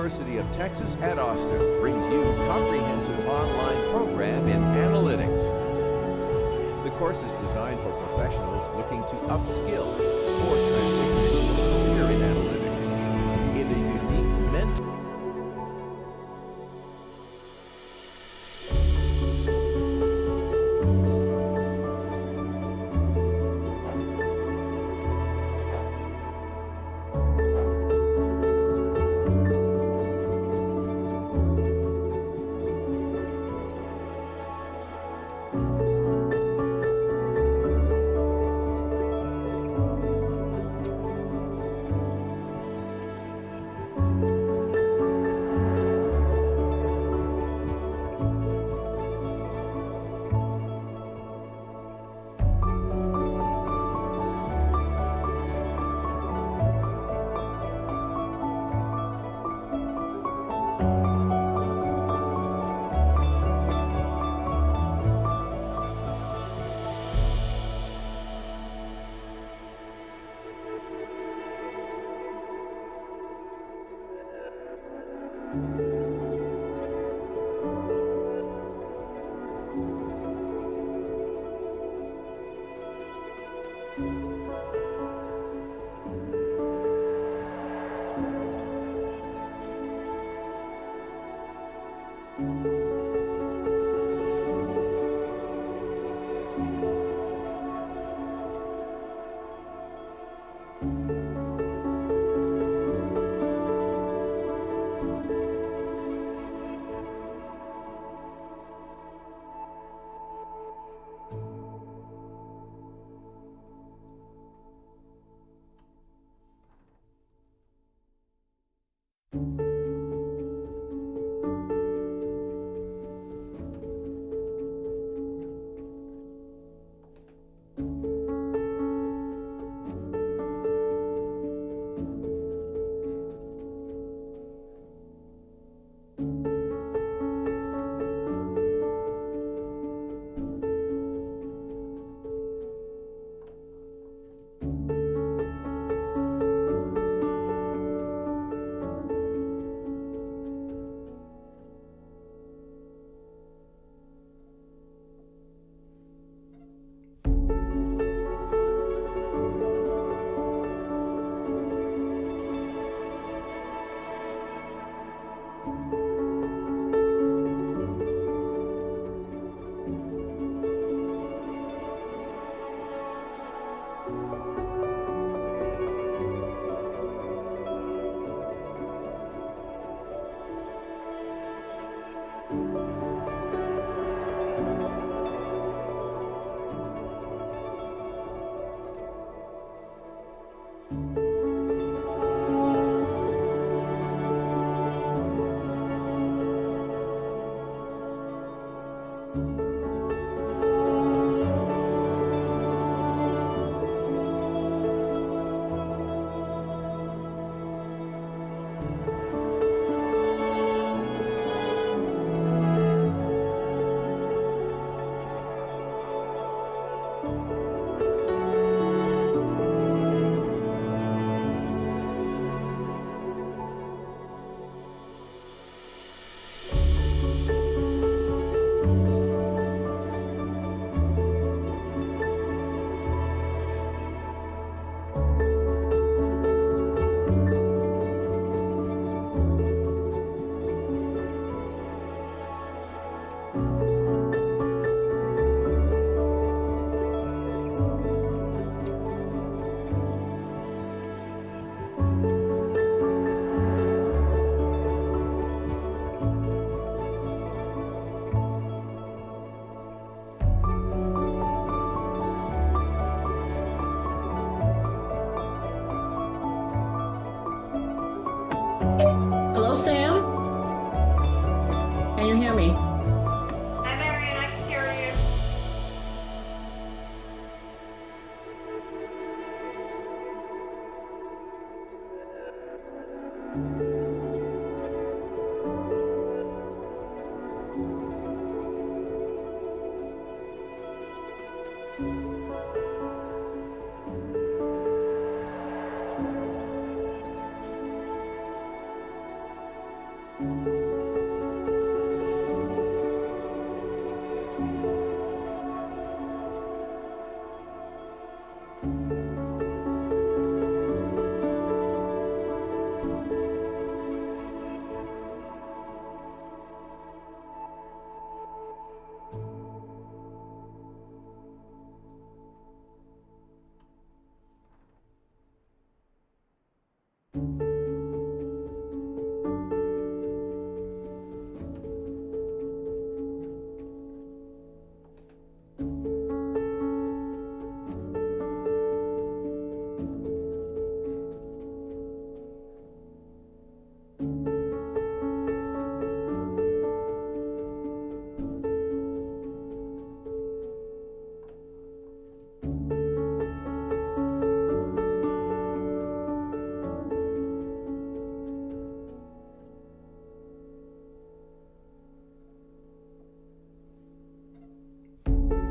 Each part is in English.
University of Texas at Austin brings you a comprehensive online program in analytics. The course is designed for professionals looking to upskill or transition into a career in analytics in a unique mentor. Hello, Sam? Can you hear me? Hi, Marion, I can hear you.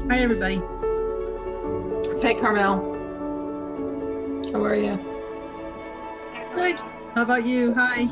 Hi, everybody. Hey, Carmel. How are you? Good. How about you? Hi.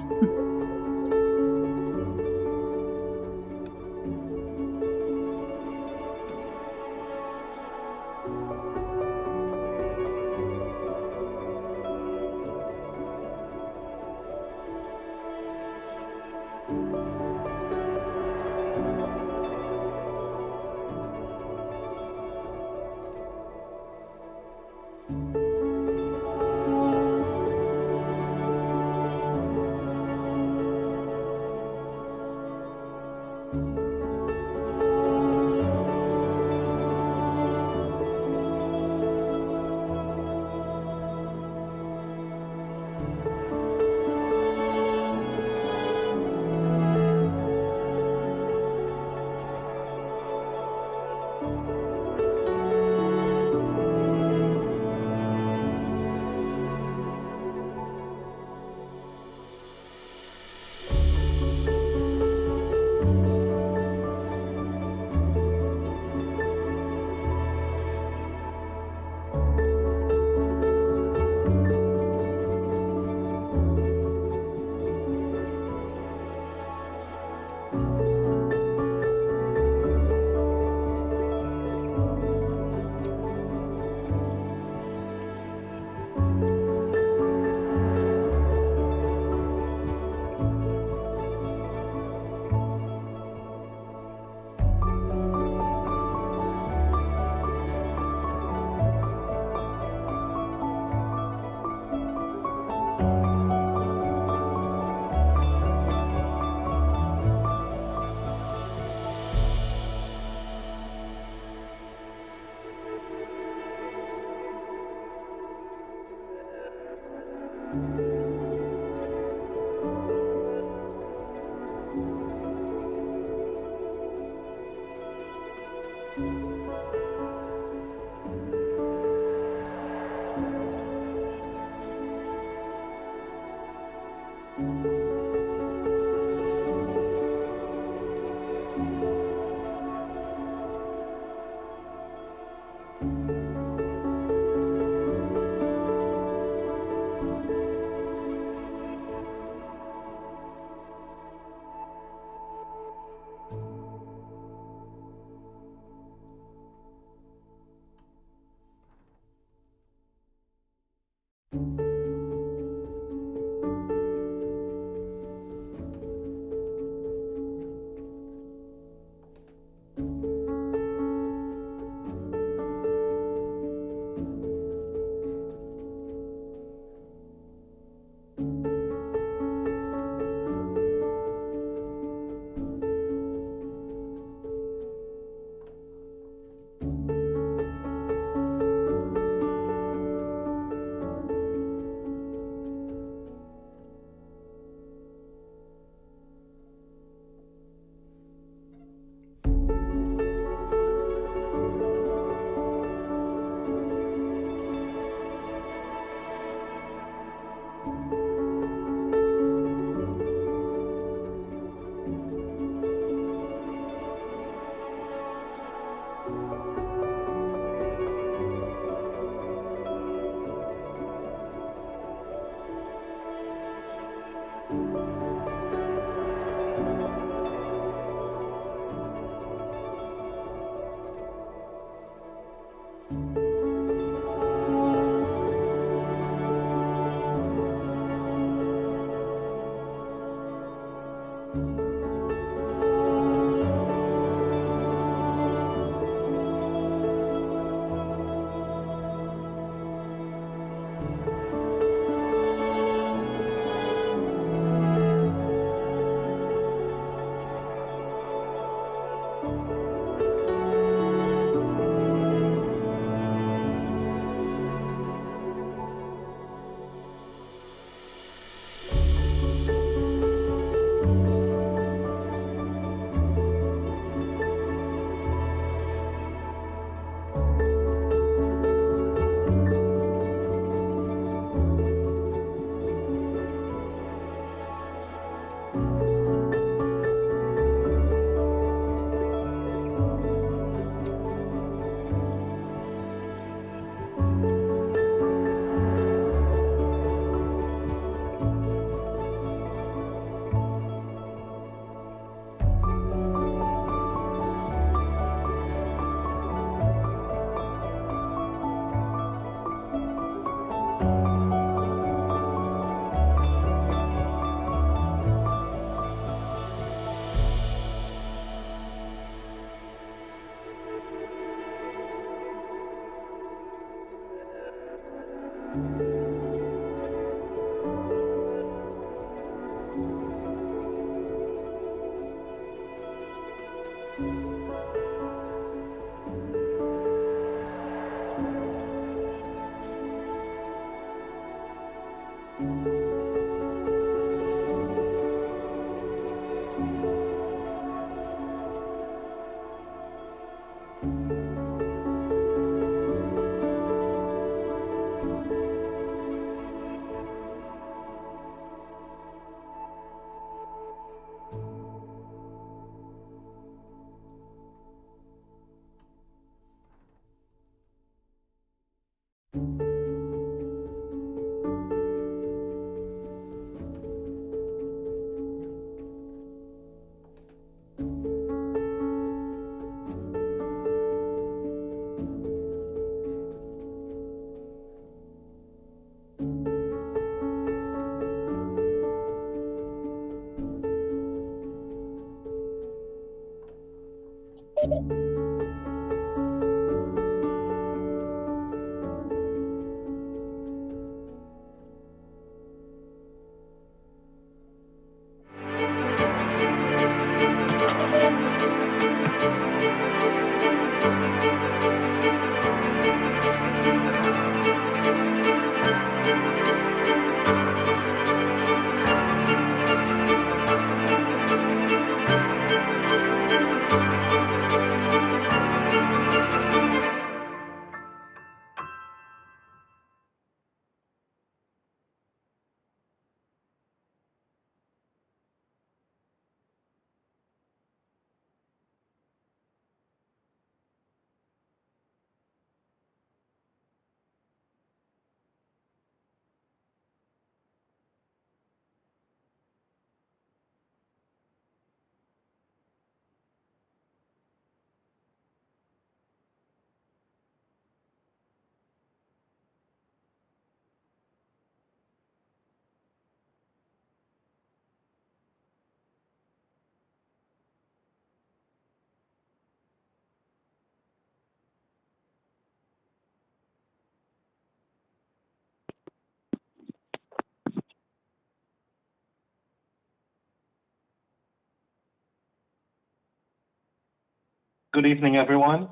Good evening, everyone.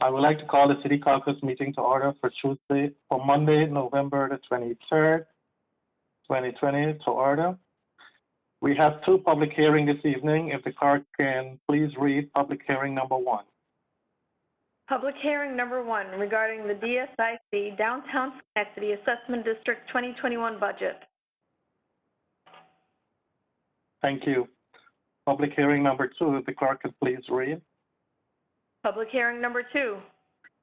I would like to call the City Caucus meeting to order for Monday, November the 23rd, 2020 to order. We have two public hearings this evening. If the clerk can please read public hearing number 1. Public hearing number 1 regarding the DSIC Downtown Schenectady Assessment District 2021 budget. Thank you. Public hearing number 2, if the clerk could please read. Public hearing number 2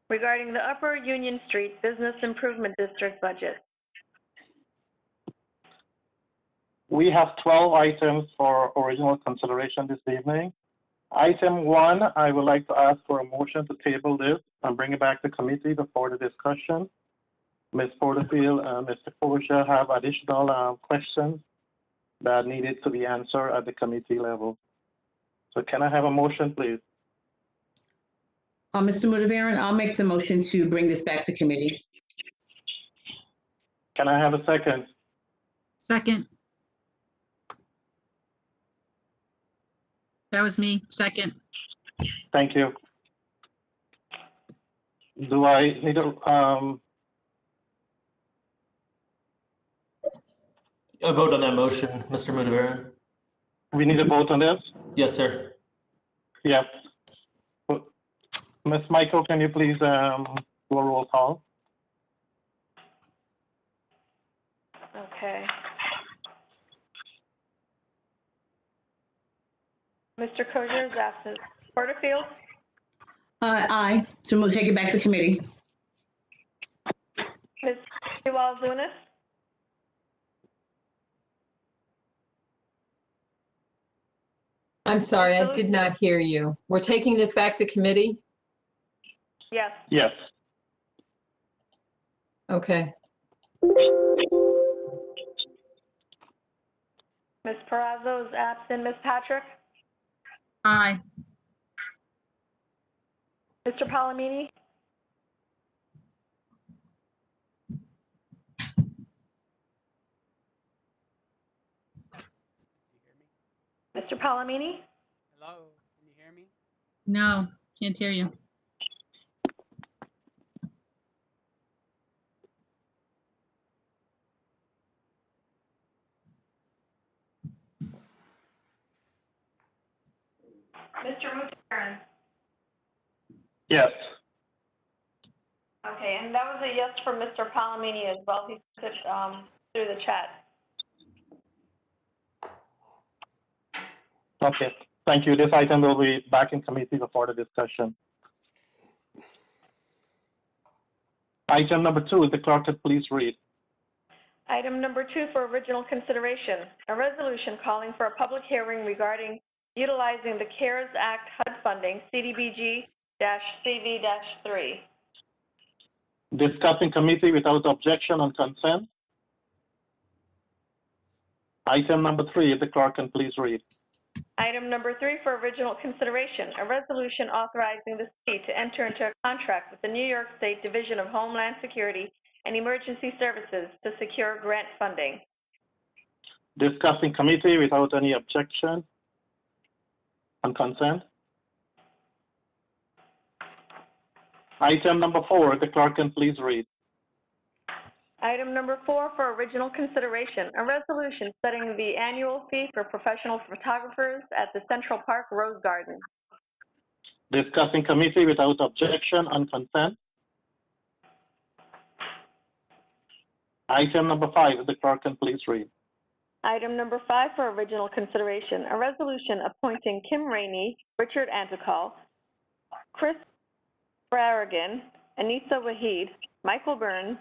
regarding the Upper Union Street Business Improvement District budget. We have 12 items for original consideration this evening. Item 1, I would like to ask for a motion to table this and bring it back to committee before the discussion. Ms. Porterfield and Mr. Portia have additional questions that needed to be answered at the committee level. So can I have a motion, please? Mr. Mudavaren, I'll make the motion to bring this back to committee. Can I have a second? Second. That was me. Second. Thank you. Do I need a, A vote on that motion, Mr. Mudavaren. we need a vote on this? Yes, sir. Yes. Ms. Michael, can you please do a roll call? Okay. Mr. Kosher is absent. Porterfield? Aye, so we'll take it back to committee. Ms. Walzunas? I'm sorry, I did not hear you. We're taking this back to committee? Yes. Yes. Okay. Ms. Perazzo is absent. Ms. Patrick? Aye. Mr. Palomini? Mr. Palomini? Hello, can you hear me? No, can't hear you. Mr. Mudavaren? Yes. Okay, and that was a yes for Mr. Palomini as well. He put through the chat. Okay. Thank you. This item will be back in committee before the discussion. Item number 2, if the clerk could please read. Item number 2 for original consideration, a resolution calling for a public hearing regarding utilizing the CARES Act HUD funding, CDBG-CV-3. Discuss in committee without objection on consent. Item number 3, if the clerk can please read. Item number 3 for original consideration, a resolution authorizing the city to enter into a contract with the New York State Division of Homeland Security and Emergency Services to secure grant funding. Discuss in committee without any objection on consent. Item number 4, if the clerk can please read. Item number 4 for original consideration, a resolution setting the annual fee for professional photographers at the Central Park Rose Garden. Discuss in committee without objection on consent. Item number 5, if the clerk can please read. Item number 5 for original consideration, a resolution appointing Kim Rainey, Richard Antical, Chris Braragan, Anissa Wahid, Michael Burns,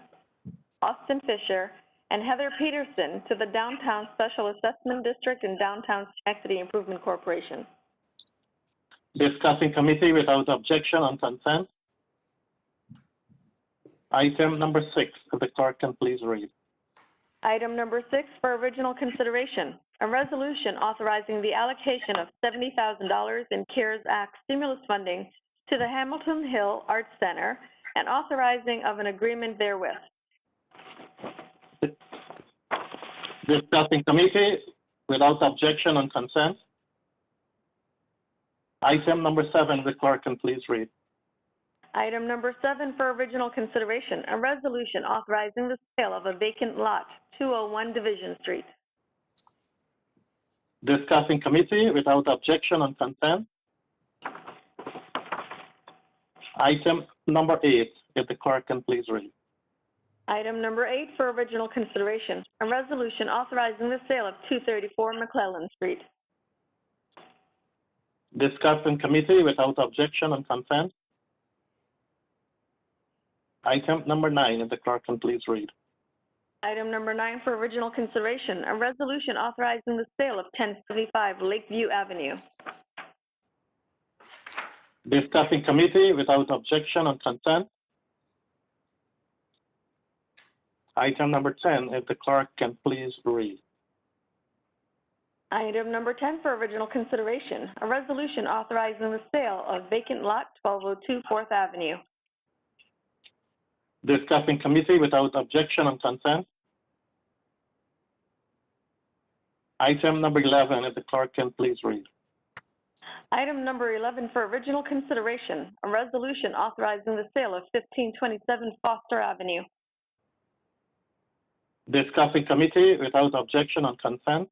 Austin Fisher, and Heather Peterson to the Downtown Special Assessment District and Downtown Schenectady Improvement Corporation. Discuss in committee without objection on consent. Item number 6, if the clerk can please read. Item number 6 for original consideration, a resolution authorizing the allocation of $70,000 in CARES Act stimulus funding to the Hamilton Hill Arts Center and authorizing of an agreement therewith. Discuss in committee without objection on consent. Item number 7, the clerk can please read. Item number 7 for original consideration, a resolution authorizing the sale of a vacant lot, 201 Division Street. Discuss in committee without objection on consent. Item number 8, if the clerk can please read. Item number 8 for original consideration, a resolution authorizing the sale of 234 McClellan Street. Discuss in committee without objection on consent. Item number 9, if the clerk can please read. Item number 9 for original consideration, a resolution authorizing the sale of 1075 Lakeview Avenue. Discuss in committee without objection on consent. Item number 10, if the clerk can please read. Item number 10 for original consideration, a resolution authorizing the sale of vacant lot 1202 4th Avenue. Discuss in committee without objection on consent. Item number 11, if the clerk can please read. Item number 11 for original consideration, a resolution authorizing the sale of 1527 Foster Avenue. Discuss in committee without objection on consent.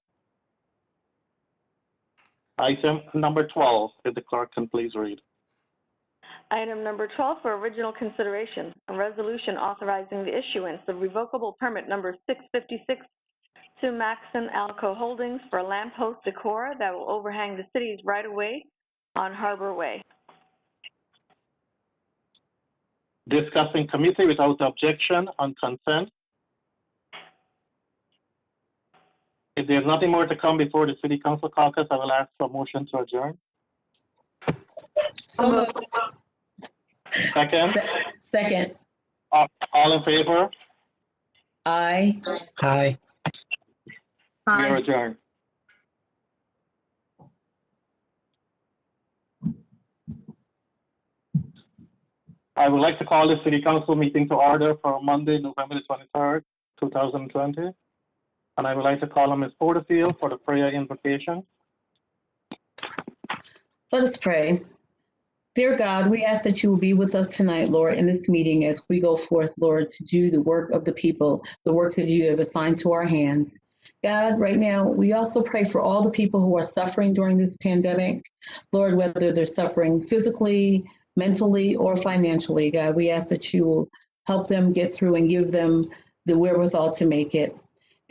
Item number 12, if the clerk can please read. Item number 12 for original consideration, a resolution authorizing the issuance of revocable permit number 656 to Maxon Alco Holdings for lamppost decor that will overhang the city's right-of-way on Harbor Way. Discuss in committee without objection on consent. If there's nothing more to come before the City Council caucus, I will ask for a motion to adjourn. So moved. Second, Second. all in favor? Aye. Aye. We are Aye. adjourned. I would like to call the City Council meeting to order for Monday, November the 23rd, 2020. And I would like to call on Ms. Porterfield for the prayer invocation. Let us pray. Dear God, we ask that you will be with us tonight, Lord, in this meeting as we go forth, Lord, to do the work of the people, the work that you have assigned to our hands. God, right now, we also pray for all the people who are suffering during this pandemic. Lord, whether they're suffering physically, mentally, or financially, God, we ask that you will help them get through and give them the wherewithal to make it.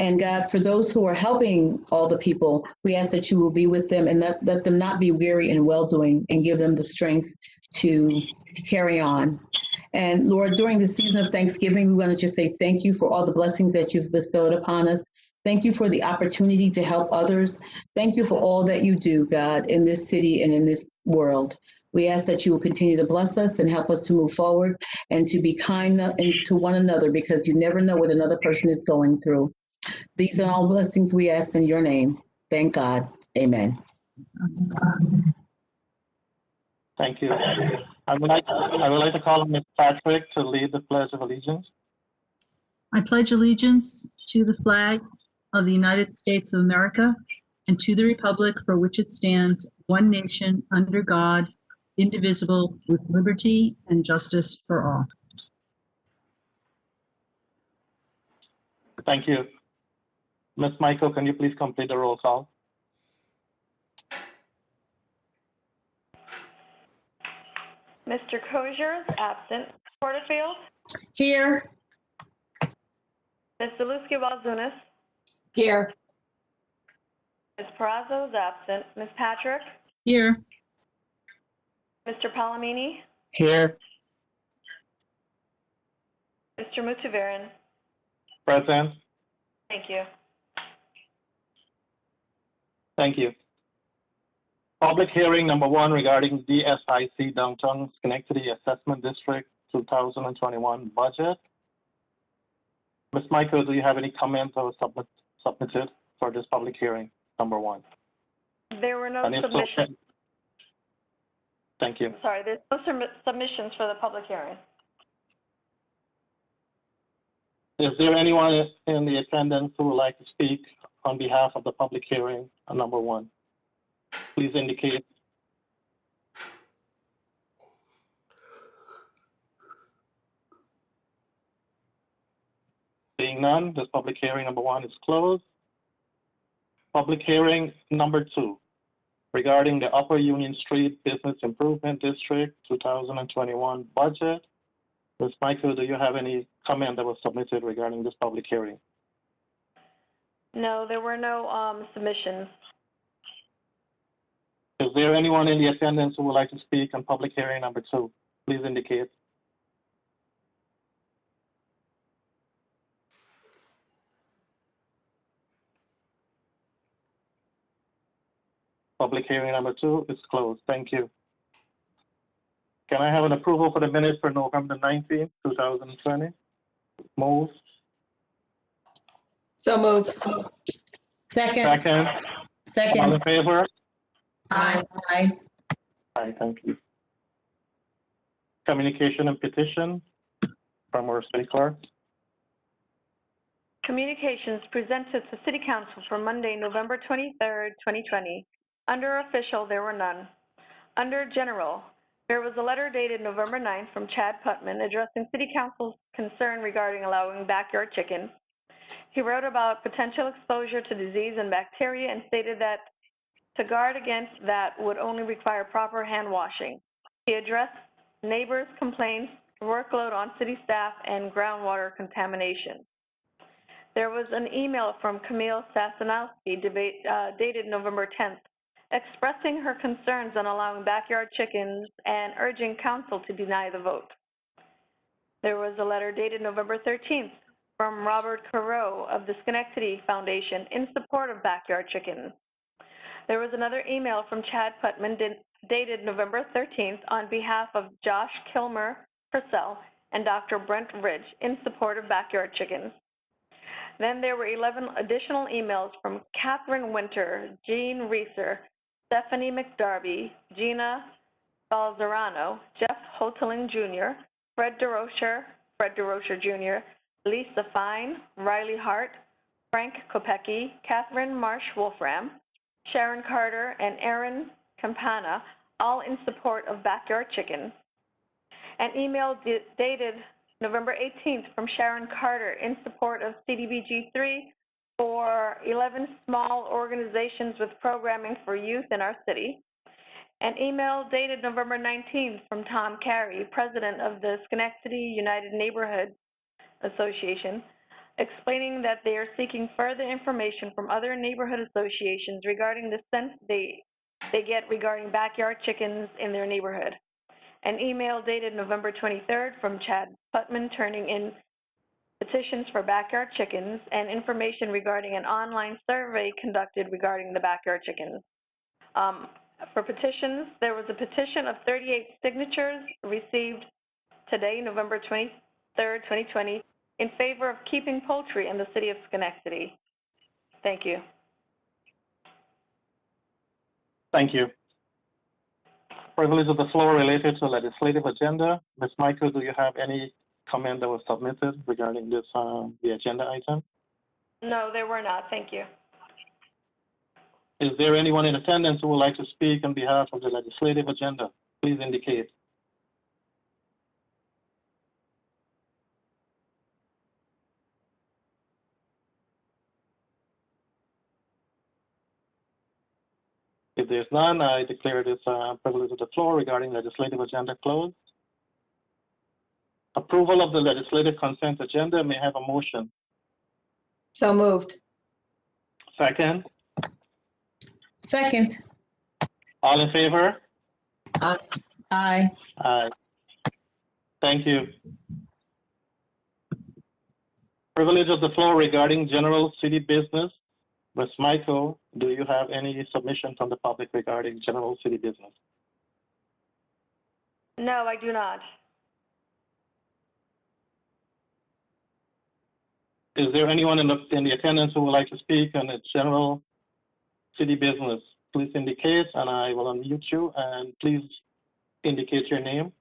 And God, for those who are helping all the people, we ask that you will be with them and let them not be weary in well-doing and give them the strength to carry on. And Lord, during the season of Thanksgiving, we want to just say thank you for all the blessings that you've bestowed upon us. Thank you for the opportunity to help others. Thank you for all that you do, God, in this city and in this world. We ask that you will continue to bless us and help us to move forward and to be kind to one another, because you never know what another person is going through. These are all blessings we ask in your name. Thank God. Amen. Thank you. I would like to call on Ms. Patrick to lead the Pledge of Allegiance. I pledge allegiance to the flag of the United States of America and to the republic for which it stands, one nation, under God, indivisible, with liberty and justice for all. Thank you. Ms. Michael, can you please complete the roll call? Mr. Kosher is absent. Porterfield, Here. Ms. Zaluski-Walzunas, Here. Ms. Perazzo is absent. Ms. Patrick, Here. Mr. Palomini, Here. Mr. Mutavaran. Present. Thank you. Thank you. Public hearing number 1 regarding DSIC Downtown Schenectady Assessment District 2021 budget. Ms. Michael, do you have any comments that were submitted for this public hearing, number 1? There were no And if so, submissions. thank you. Sorry, there's no submissions for the public hearing. Is there anyone in the attendance who would like to speak on behalf of the public hearing on number 1? Please indicate Seeing none, this public hearing number 1 is closed. Public hearing number 2 regarding the Upper Union Street Business Improvement District 2021 budget. Ms. Michael, do you have any comment that was submitted regarding this public hearing? No, there were no submissions. Is there anyone in the attendance who would like to speak on public hearing number 2? Please indicate. Public hearing number 2 is closed. Thank you. Can I have an approval for the minutes for November 19th, 2020? Move. So moved. Second. Second. All Second. in favor? Aye. Aye. Aye, thank you. Communication and petition from our city clerk. Communications presented to City Council for Monday, November 23rd, 2020. Under official, there were none. Under general, there was a letter dated November 9th from Chad Putman addressing City Council's concern regarding allowing backyard chickens. He wrote about potential exposure to disease and bacteria and stated that to guard against that would only require proper hand washing. He addressed neighbors' complaints, workload on city staff, and groundwater contamination. There was an email from Camille Sasanowski dated November 10th, expressing her concerns on allowing backyard chickens and urging council to deny the vote. There was a letter dated November 13th from Robert Carreau of the Schenectady Foundation in support of backyard chickens. There was another email from Chad Putman dated November 13th on behalf of Josh Kilmer Purcell and Dr. Brent Ridge in support of backyard chickens. Then there were 11 additional emails from Catherine Winter, Jean Reeser, Stephanie McDarby, Gina Balzerano, Jeff Hoteling Jr., Fred DeRocher Jr., Lisa Fine, Riley Hart, Frank Kopecki, Catherine Marsh Wolfram, Sharon Carter, and Aaron Campana, all in support of backyard chickens. An email dated November 18th from Sharon Carter in support of CDBG 3 for 11 small organizations with programming for youth in our city. An email dated November 19th from Tom Carey, president of the Schenectady United Neighborhood Association, explaining that they are seeking further information from other neighborhood associations regarding the sense they get regarding backyard chickens in their neighborhood. An email dated November 23rd from Chad Putman turning in petitions for backyard chickens and information regarding an online survey conducted regarding the backyard chickens. For petitions, there was a petition of 38 signatures received today, November 23rd, 2020, in favor of keeping poultry in the city of Schenectady. Thank you. Thank you. Privilege of the floor related to legislative agenda. Ms. Michael, do you have any comment that was submitted regarding this, the agenda item? No, there were not. Thank you. Is there anyone in attendance who would like to speak on behalf of the legislative agenda? Please indicate. If there's none, I declare this privilege of the floor regarding legislative agenda closed. Approval of the legislative consent agenda. May I have a motion? So moved. Second. Second. All in favor? Aye. Aye. Aye. Thank you. Privilege of the floor regarding general city business. Ms. Michael, do you have any submission from the public regarding general city business? No, I do not. Is there anyone in the attendance who would like to speak on the general city business? Please indicate, and I will unmute you, and please indicate your name.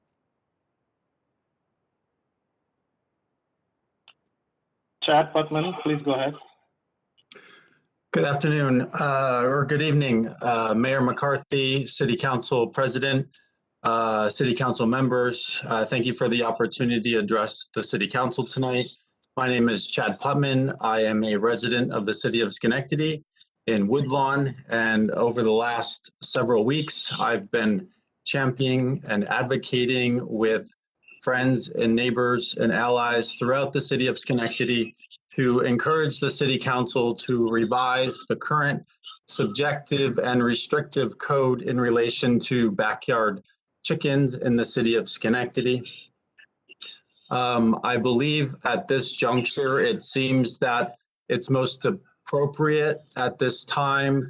Chad Putman, please go ahead. Good afternoon, or good evening, Mayor McCarthy, City Council President, City Council members. Thank you for the opportunity to address the City Council tonight. My name is Chad Putman. I am a resident of the city of Schenectady in Woodlawn, and over the last several weeks, I've been championing and advocating with friends and neighbors and allies throughout the city of Schenectady to encourage the city council to revise the current subjective and restrictive code in relation to backyard chickens in the city of Schenectady. I believe at this juncture, it seems that it's most appropriate at this time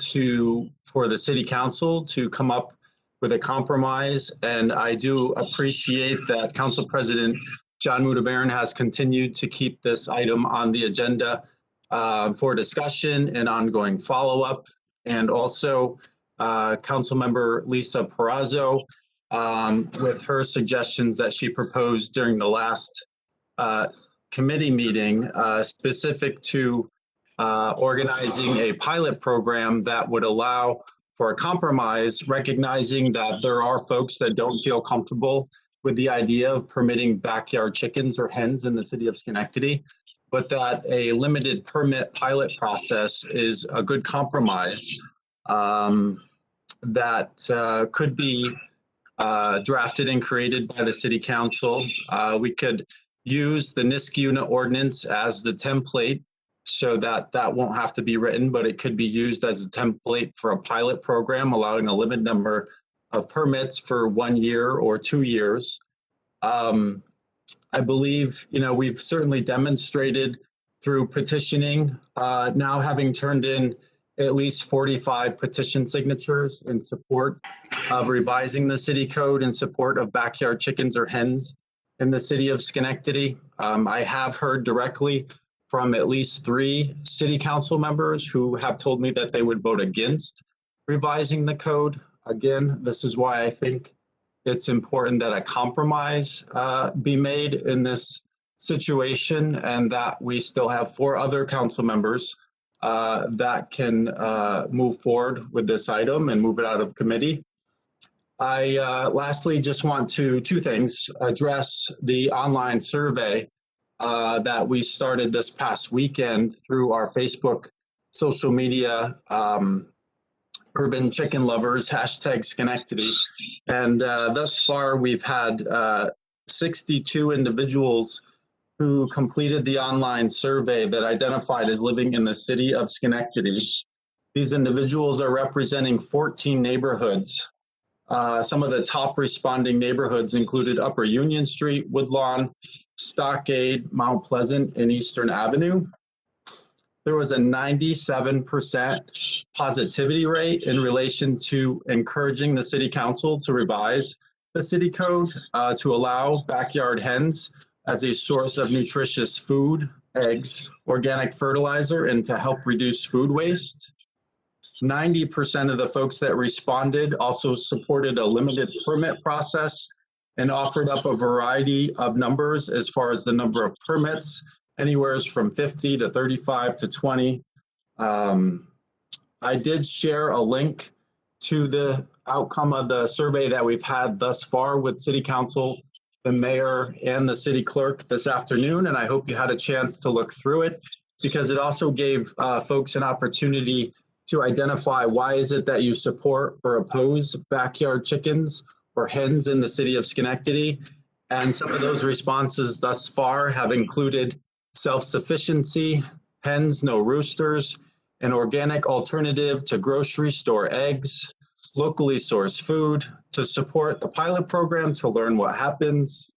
for the city council to come up with a compromise. And I do appreciate that Council President John Mudabaran has continued to keep this item on the agenda for discussion and ongoing follow-up. And also Councilmember Lisa Perazzo, with her suggestions that she proposed during the last committee meeting specific to organizing a pilot program that would allow for a compromise, recognizing that there are folks that don't feel comfortable with the idea of permitting backyard chickens or hens in the city of Schenectady, but that a limited permit pilot process is a good compromise that could be drafted and created by the city council. We could use the NISC unit ordinance as the template so that that won't have to be written, but it could be used as a template for a pilot program, allowing a limited number of permits for 1 year or 2 years. I believe, we've certainly demonstrated through petitioning, now having turned in at least 45 petition signatures in support of revising the city code in support of backyard chickens or hens in the city of Schenectady. I have heard directly from at least 3 city council members who have told me that they would vote against revising the code. Again, this is why I think it's important that a compromise be made in this situation, and that we still have 4 other council members that can move forward with this item and move it out of committee. I lastly just want to 2 things: address the online survey that we started this past weekend through our Facebook social media, Urban Chicken Lovers, #Schenectady. And thus far, we've had 62 individuals who completed the online survey that identified as living in the city of Schenectady. These individuals are representing 14 neighborhoods. Some of the top responding neighborhoods included Upper Union Street, Woodlawn, Stockade, Mount Pleasant, and Eastern Avenue. There was a 97% positivity rate in relation to encouraging the city council to revise the city code to allow backyard hens as a source of nutritious food, eggs, organic fertilizer, and to help reduce food waste. 90% of the folks that responded also supported a limited permit process and offered up a variety of numbers as far as the number of permits, anywhere from 50 to 35 to 20. I did share a link to the outcome of the survey that we've had thus far with City Council, the mayor, and the city clerk this afternoon, and I hope you had a chance to look through it, because it also gave folks an opportunity to identify why is it that you support or oppose backyard chickens or hens in the city of Schenectady. And some of those responses thus far have included self-sufficiency, hens, no roosters, an organic alternative to grocery store eggs, locally sourced food, to support the pilot program to learn what happens.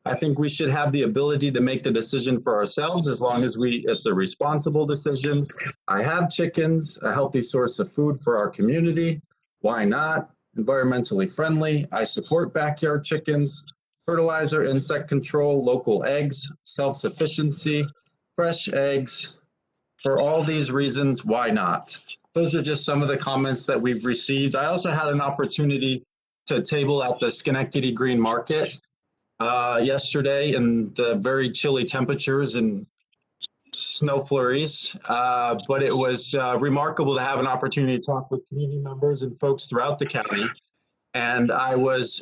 I think we should have the ability to make the decision for ourselves as long as it's a responsible decision. I have chickens, a healthy source of food for our community. Why not? Environmentally friendly. I support backyard chickens, fertilizer, insect control, local eggs, self-sufficiency, fresh eggs. For all these reasons, why not? Those are just some of the comments that we've received. I also had an opportunity to table at the Schenectady Green Market yesterday in the very chilly temperatures and snow flurries, but it was remarkable to have an opportunity to talk with community members and folks throughout the county. And I was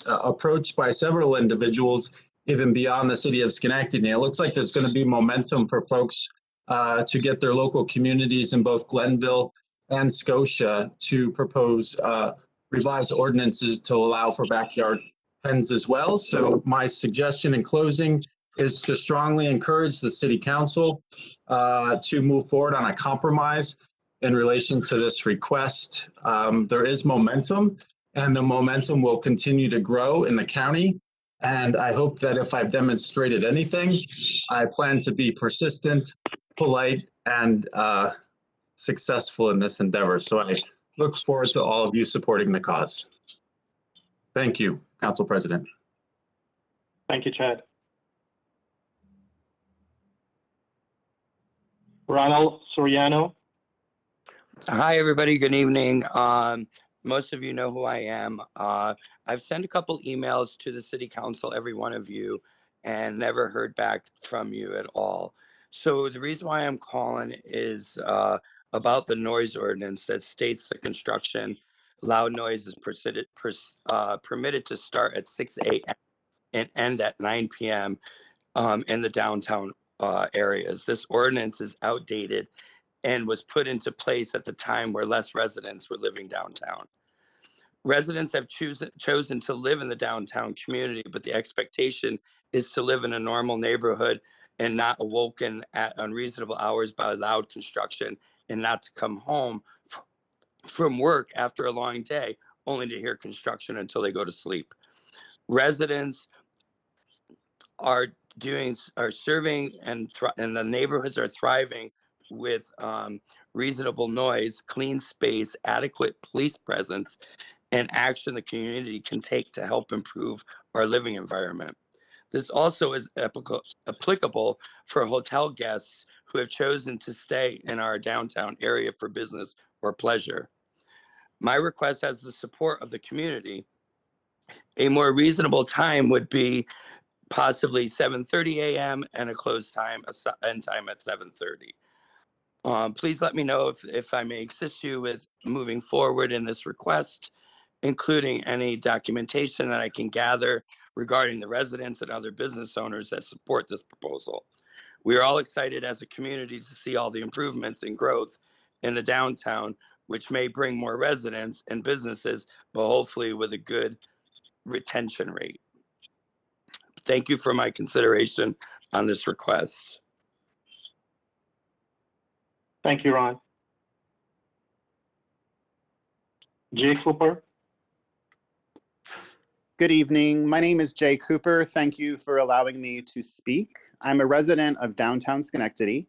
approached by several individuals even beyond the city of Schenectady. It looks like there's going to be momentum for folks to get their local communities in both Glenville and Scotia to propose revised ordinances to allow for backyard pens as well. So my suggestion in closing is to strongly encourage the city council to move forward on a compromise in relation to this request. There is momentum, and the momentum will continue to grow in the county. And I hope that if I've demonstrated anything, I plan to be persistent, polite, and successful in this endeavor. So I look forward to all of you supporting the cause. Thank you, Council President. Thank you, Chad. Ronald Soriano. Hi, everybody. Good evening. Most of you know who I am. I've sent a couple emails to the city council, every one of you, and never heard back from you at all. So the reason why I'm calling is about the noise ordinance that states the construction loud noise is permitted to start at 6 a.m. and end at 9 p.m. In the downtown areas. This ordinance is outdated and was put into place at the time where less residents were living downtown. Residents have chosen to live in the downtown community, but the expectation is to live in a normal neighborhood and not awoken at unreasonable hours by loud construction, and not to come home from work after a long day only to hear construction until they go to sleep. Residents are serving and the neighborhoods are thriving with reasonable noise, clean space, adequate police presence, and action the community can take to help improve our living environment. This also is applicable for hotel guests who have chosen to stay in our downtown area for business or pleasure. My request has the support of the community. A more reasonable time would be possibly 7:30 a.m. and a close time, end time at 7:30. Please let me know if I may assist you with moving forward in this request, including any documentation that I can gather regarding the residents and other business owners that support this proposal. We are all excited as a community to see all the improvements and growth in the downtown, which may bring more residents and businesses, but hopefully with a good retention rate. Thank you for my consideration on this request. Thank you, Ron. Jay Cooper. Good evening. My name is Jay Cooper. Thank you for allowing me to speak. I'm a resident of downtown Schenectady.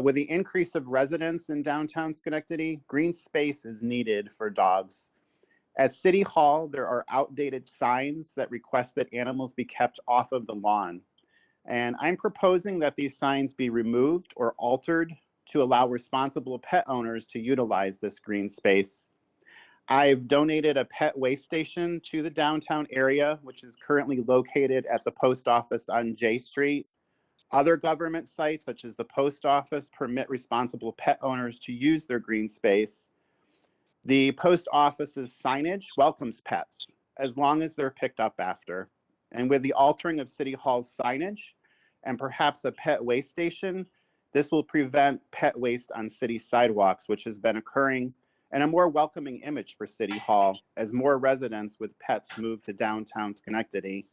With the increase of residents in downtown Schenectady, green space is needed for dogs. At City Hall, there are outdated signs that request that animals be kept off of the lawn. And I'm proposing that these signs be removed or altered to allow responsible pet owners to utilize this green space. I've donated a pet waste station to the downtown area, which is currently located at the post office on J Street. Other government sites, such as the post office, permit responsible pet owners to use their green space. The post office's signage welcomes pets, as long as they're picked up after. And with the altering of City Hall's signage and perhaps a pet waste station, this will prevent pet waste on city sidewalks, which has been occurring, and a more welcoming image for City Hall as more residents with pets move to downtown Schenectady.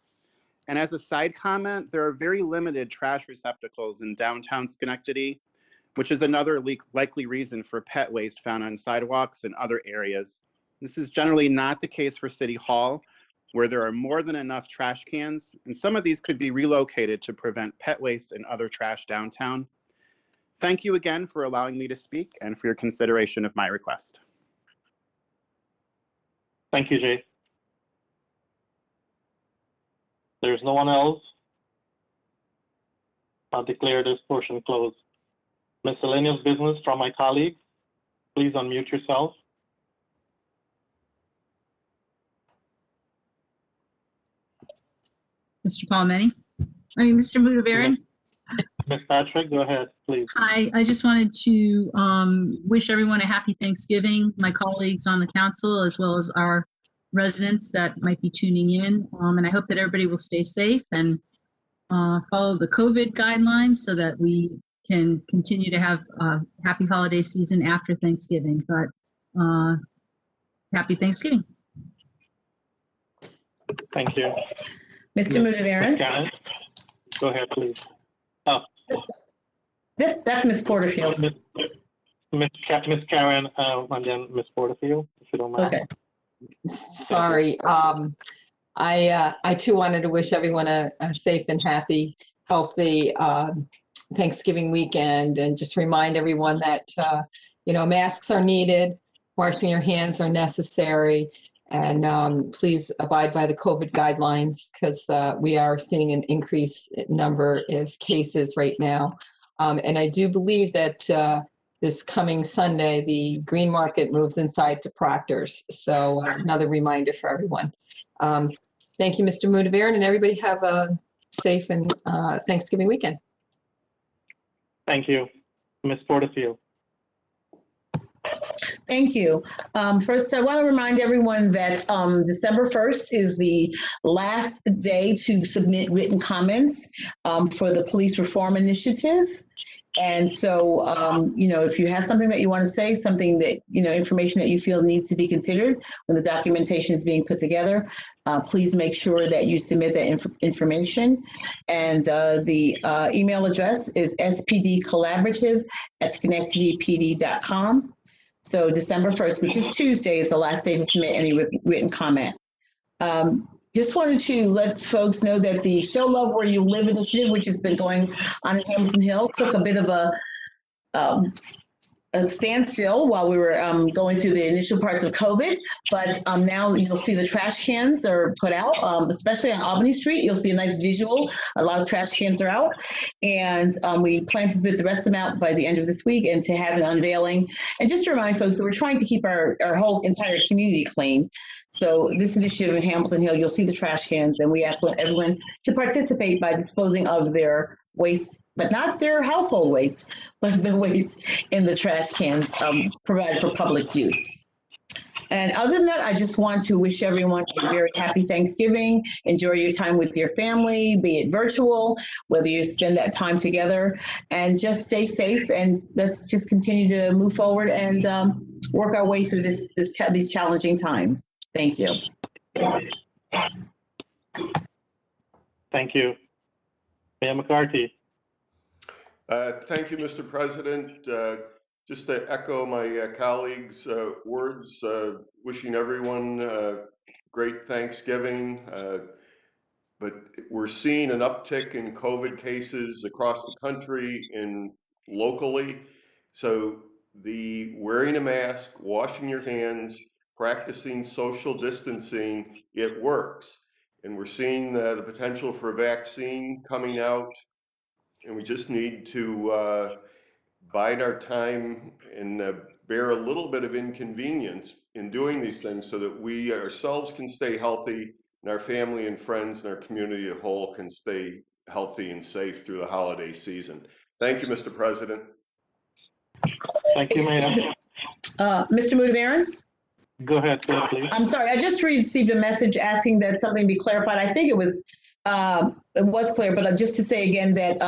And as a side comment, there are very limited trash receptacles in downtown Schenectady, which is another likely reason for pet waste found on sidewalks and other areas. This is generally not the case for City Hall, where there are more than enough trash cans, and some of these could be relocated to prevent pet waste and other trash downtown. Thank you again for allowing me to speak and for your consideration of my request. Thank you, Jay. There's no one else. I'll declare this portion closed. Miscellaneous business from my colleagues. Please unmute yourself. Mr. Mr. Mudavarun. Ms. Patrick, go ahead, please. Hi, I just wanted to wish everyone a happy Thanksgiving, my colleagues on the council, as well as our residents that might be tuning in. And I hope that everybody will stay safe and follow the COVID guidelines so that we can continue to have a happy holiday season after Thanksgiving. But happy Thanksgiving. Thank you. Mr. Mudavaren? Karen, go ahead, please. Oh, That's Ms. Porterfield. Miss Karen, and then Miss Porterfield, if you don't mind. Okay. Sorry. I too wanted to wish everyone a safe and happy, healthy Thanksgiving weekend, and just remind everyone that, masks are needed, washing your hands are necessary, and please abide by the COVID guidelines because we are seeing an increased number of cases right now. And I do believe that this coming Sunday, the Green Market moves inside to Proctor's. So another reminder for everyone. Thank you, Mr. Mudavaren, and everybody have a safe and Thanksgiving weekend. Thank you. Ms. Porterfield. Thank you. First, I want to remind everyone that December 1st is the last day to submit written comments for the Police Reform Initiative. And so, if you have something that you want to say, something that, information that you feel needs to be considered when the documentation is being put together, please make sure that you submit that information. And the email address is spdcollaborative@schenectadypd.com. So December 1st, which is Tuesday, is the last day to submit any written comment. Just wanted to let folks know that the Show Love Where You Live initiative, which has been going on in Hamilton Hill, took a bit of a standstill while we were going through the initial parts of COVID. But now you'll see the trash cans are put out, especially on Albany Street. You'll see a nice visual. A lot of trash cans are out. And we plan to put the rest of them out by the end of this week and to have an unveiling. And just to remind folks that we're trying to keep our whole entire community clean. So this initiative in Hamilton Hill, you'll see the trash cans, and we ask everyone to participate by disposing of their waste, but not their household waste, but the waste in the trash cans provided for public use. And other than that, I just want to wish everyone a very happy Thanksgiving. Enjoy your time with your family, be it virtual, whether you spend that time together, and just stay safe. And let's just continue to move forward and work our way through these challenging times. Thank you. Thank you. Mayor McCarthy. Thank you, Mr. President. Just to echo my colleagues' words, wishing everyone a great Thanksgiving. But we're seeing an uptick in COVID cases across the country and locally. So the wearing a mask, washing your hands, practicing social distancing, it works. And we're seeing the potential for a vaccine coming out. And we just need to bide our time and bear a little bit of inconvenience in doing these things so that we ourselves can stay healthy and our family and friends and our community as a whole can stay healthy and safe through the holiday season. Thank you, Mr. President. Thank you, Mayor. Mr. Mudavaren? Go ahead, please. I'm sorry, I just received a message asking that something be clarified. I think it was clear, but just to say again that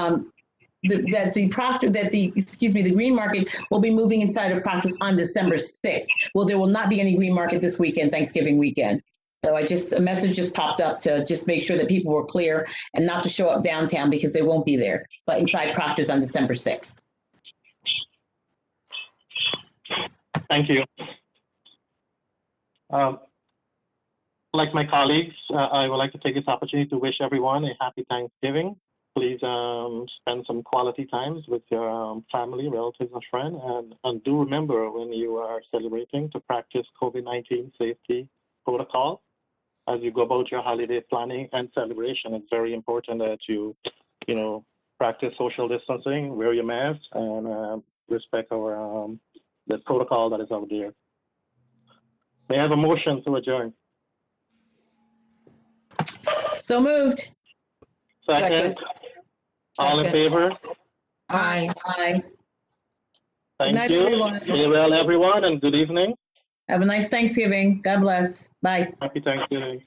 the Green Market will be moving inside of Proctor's on December 6th. Well, there will not be any Green Market this weekend, Thanksgiving weekend. So a message just popped up to just make sure that people were clear and not to show up downtown because they won't be there, but inside Proctor's on December 6th. Thank you. Like my colleagues, I would like to take this opportunity to wish everyone a happy Thanksgiving. Please spend some quality times with your family, relatives, and friends. And do remember when you are celebrating to practice COVID-19 safety protocol as you go about your holiday planning and celebration. It's very important that you practice social distancing, wear your mask, and respect the protocol that is out there. May I have a motion to adjourn? So moved. Second. All in favor? Aye. Aye. Thank Good night, you. everyone. Stay well, everyone, and good evening. Have a nice Thanksgiving. God bless. Bye. Happy Thanksgiving.